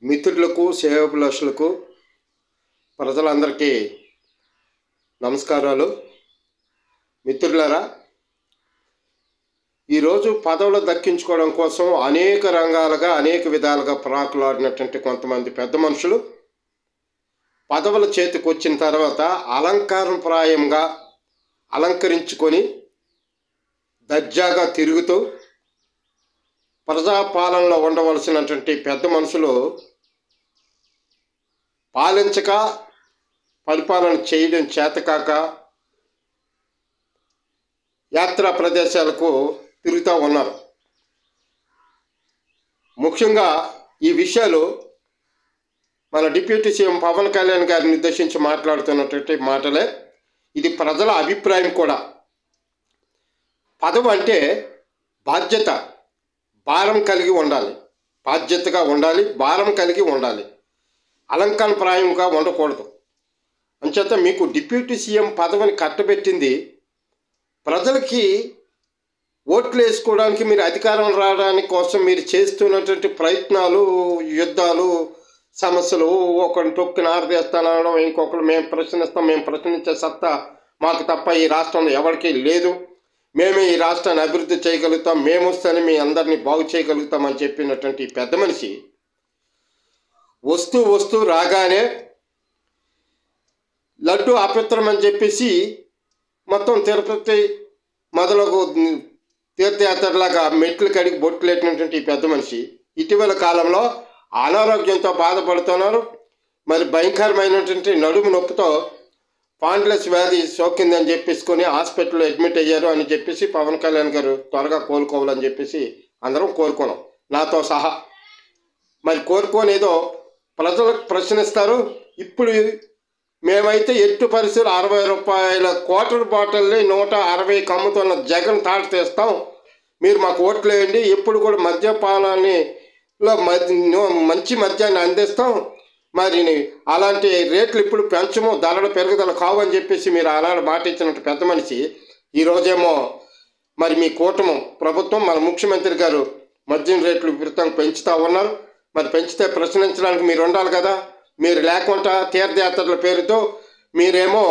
మిత్రులకు శ్రేయోభిలాషులకు ప్రజలందరికీ నమస్కారాలు. మిత్రులారా, ఈరోజు పదవులు దక్కించుకోవడం కోసం అనేక రంగాలుగా అనేక విధాలుగా ప్రాకులాడినటువంటి కొంతమంది పెద్ద మనుషులు పదవుల చేతికి వచ్చిన తర్వాత అలంకారప్రాయంగా అలంకరించుకొని దర్జాగా తిరుగుతూ ప్రజాపాలనలో ఉండవలసినటువంటి పెద్ద మనుషులు పాలించక పరిపాలన చేయడం చేతకాక యాత్రా ప్రదేశాలకు తిరుగుతూ ఉన్నారు. ముఖ్యంగా ఈ విషయాలు మన డిప్యూటీ సీఎం పవన్ కళ్యాణ్ గారిని ఉద్దేశించి మాట్లాడుతున్నటువంటి మాటలే. ఇది ప్రజల అభిప్రాయం కూడా. పదవి అంటే బాధ్యత, భారం కలిగి ఉండాలి. బాధ్యతగా ఉండాలి, భారం కలిగి ఉండాలి, అలంకారప్రాయంగా ఉండకూడదు. అంచేత మీకు డిప్యూటీ సీఎం పదవిని కట్టబెట్టింది ప్రజలకి ఓట్లు వేసుకోవడానికి, మీరు అధికారం రావడానికి కోసం మీరు చేస్తున్నటువంటి ప్రయత్నాలు, యుద్ధాలు, సమస్యలు, ఒకరిని తొక్కిన ఆరదేస్తానడం, ఇంకొకరు మేము ప్రశ్నిస్తాం, మేము ప్రశ్నించే సత్తా మాకు తప్ప ఈ రాష్ట్రంలో ఎవరికీ లేదు, మేమే ఈ రాష్ట్రాన్ని అభివృద్ధి చేయగలుగుతాం, మేము వస్తేనే మీ అందరినీ బాగు చేయగలుగుతామని చెప్పినటువంటి పెద్ద మనిషి వస్తూ రాగానే లడ్డు అపవిత్రం అని చెప్పేసి మొత్తం తిరుపతి మొదలగు తీర్థయాత్రలాగా మెట్లు కడిగి బొట్లు పెట్టినటువంటి పెద్ద మనిషి ఇటీవల కాలంలో అనారోగ్యంతో బాధపడుతున్నారు. మరి భయంకరమైనటువంటి నడుము నొప్పితో పాండ్లెస్ వ్యాధి సోకిందని చెప్పేసుకొని హాస్పిటల్లో అడ్మిట్ అయ్యారు అని చెప్పేసి పవన్ కళ్యాణ్ గారు త్వరగా కోలుకోవాలని చెప్పేసి అందరం కోరుకున్నాం, నాతో సహా. మరి కోరుకోనేదో ప్రజలకు ప్రశ్నిస్తారు. ఇప్పుడు మేమైతే ఎట్టు పరిస్థితులు 60 రూపాయల క్వార్టర్ బాటిల్ని 160కి అమ్ముతున్న జగన్ తాట తీస్తాం, మీరు మాకు ఓట్లు వేయండి, ఎప్పుడు కూడా మద్యపానాన్నిలో మంచి మద్యాన్ని అందిస్తాం, మరి అలాంటి రేట్లు ఇప్పుడు పెంచము, ధరల పెరుగుదల కావు అని చెప్పేసి మీరు అలాంటి మాట ఇచ్చినట్టు పెద్ద మనిషి ఈరోజేమో మరి మీ కూటమి ప్రభుత్వం, మన ముఖ్యమంత్రి గారు మద్యం రేట్లు విపరీతంగా పెంచుతూ ఉన్నారు. మరి పెంచితే ప్రశ్నించడానికి మీరు ఉండాలి కదా. మీరు లేకుండా తీర్థయాత్రల పేరుతో మీరేమో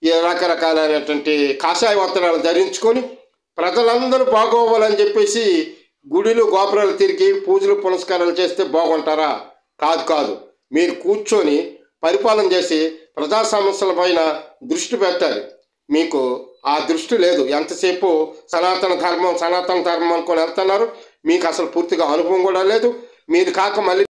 ఈ రకరకాలైనటువంటి కాషాయ వస్త్రాలు ధరించుకొని ప్రజలందరూ బాగోవాలని చెప్పేసి గుడిలు గోపురాలు తిరిగి పూజలు పునస్కారాలు చేస్తే బాగుంటారా? కాదు. మీరు కూర్చొని పరిపాలన చేసి ప్రజా సమస్యల పైన దృష్టి పెట్టాలి. మీకు ఆ దృష్టి లేదు. ఎంతసేపు సనాతన ధర్మం అనుకొని వెళ్తున్నారు. మీకు అసలు పూర్తిగా అనుభవం కూడా లేదు. మీరు కాక మళ్ళీ